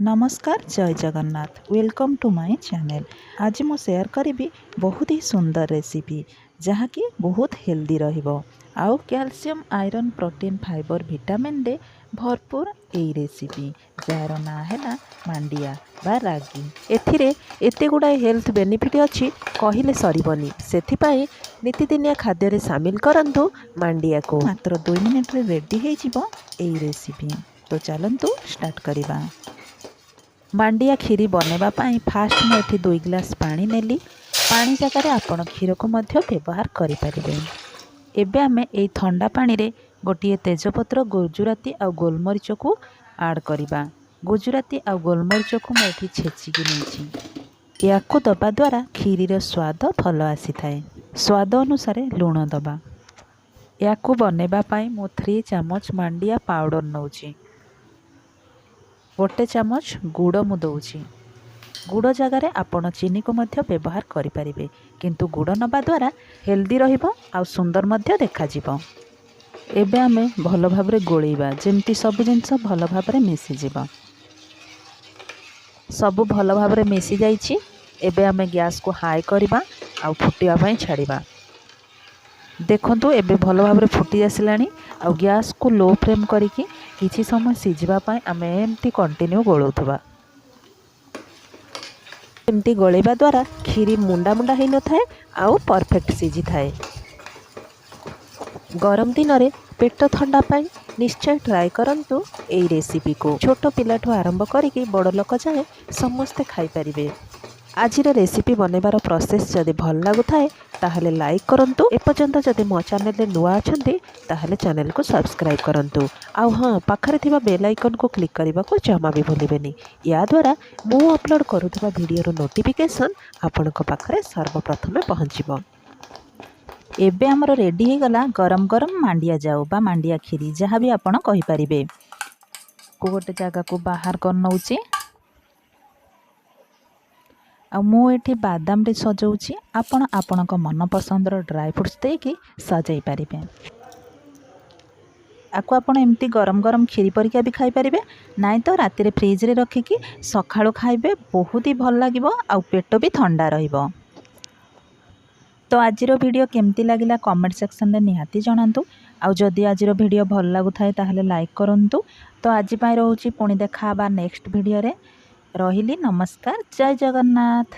नमस्कार जय Jagannath welcome to my channel. आज मु शेयर करी बहुत ही सुंदर रेसिपी जहाँकि बहुत हेल्दी रहिबो आउ calcium iron protein fibre vitamin day भरपूर यही रेसिपी जार ना है मांडिया बा रागी। एथिरे एते गुड़ाए हेल्थ बेनिफिट अच्छी कहले सरबनी से नीतिदिनिया खाद्य रे शामिल करंतु मांडिया को मात्र 2 मिनिट रे रेडी हो यही रेसिपी। तो चलतु स्टार्ट करवा। मांडिया खीरी बनवा फास्ट मुझे 2 गिलास पानी नेली। पानी जगह आपण क्षीर को व्यवहार करें। एबे आमे एई ठंडा पानी रे गोटे तेजपत्र गुजराती आ गोलमरीच को आड करवा। गुजराती आ गोलमरीच को मुझे छेचिकी नहीं या दबा द्वारा खीरीर स्वाद भल आसी थाए। स्वाद अनुसार लुण दबा। या बनवाई मु 3 चामच मांडिया पाउडर नौची। गोटे चामच गुड़ मु दौची। गुड़ जगार आपण चीनी को व्यवहार करें किंतु गुड़ नबा द्वारा हेल्दी रहिबो आ सुंदर देखा जिवो। एबे आमे भल भाबरे गोलेबा जेमती सब जिनस भल भाबरे मिसी जिवो। सब भल भाबरे मिसी जाइछि। एबे आमे गैस को हाई करबा आ फुटिया पई छाड़िबा। देखंतु एबे भल भाबरे फुटी आसिलानी आ गैस को लो फ्लेम करिकि किछि समय सिझिबा पई आमे एमती कंटिन्यू गोलौथबा। एमती गोलेबा द्वारा खीरी मुंडा मुंडा हेइ न थाए आउ परफेक्ट सिझी थाए। गरम दिन रे पेट ठंडा पाई निश्चय ट्राए करंतु एई रेसिपी को। छोट पिलाठू आरंभ करिकि बड़ लोक जाए समस्ते खाई परिबे। आजिर रेसिपी बनैबार प्रोसेस जदि भल लागु थाए ताहले लाइक करंतु। एपर्यंत जदि मो चैनल रे नुआ अछंती ताहले चैनल को सब्सक्राइब करंतु। आउ हाँ पाखरे थिबा बेल आइकन को क्लिक करबा को जमा भी भूलिबेनी। या द्वारा मु अपलोड करूथिबा वीडियो नोटिफिकेशन आपनक पाखरे सर्वप्रथमे पहुंचीबो। एबे हमर रेडी हो गला गरम गरम मांडिया जाऊ बा मांडिया खीरी जहाँ भी आपण कहि परिबे। को गोटे जगह को बाहर कर नउची आ मु एठी बादाम रे सजाउची। आपण आपणक मन पसंदर ड्राई फ्रूट्स देकी सजाई पारिबे। आको आपण एमती गरम गरम खीरी परिका भी खाई पारिबे नाइ तो राति रे फ्रिज रे रखिकी सखाळु खाइबे बहुत ही भल लागिबो आ पेट भी ठंडा रहिबो। तो आजिर वीडियो केमती लागिला कमेंट सेक्शन में निहाती जणांतु। आउ जदि आजिर वीडियो भल लागु थाए ताहले लाइक करंतु। तो आज पाई रहूची पुणी देखा नेक्स्ट वीडियो रे। रहिली नमस्कार जय जगन्नाथ।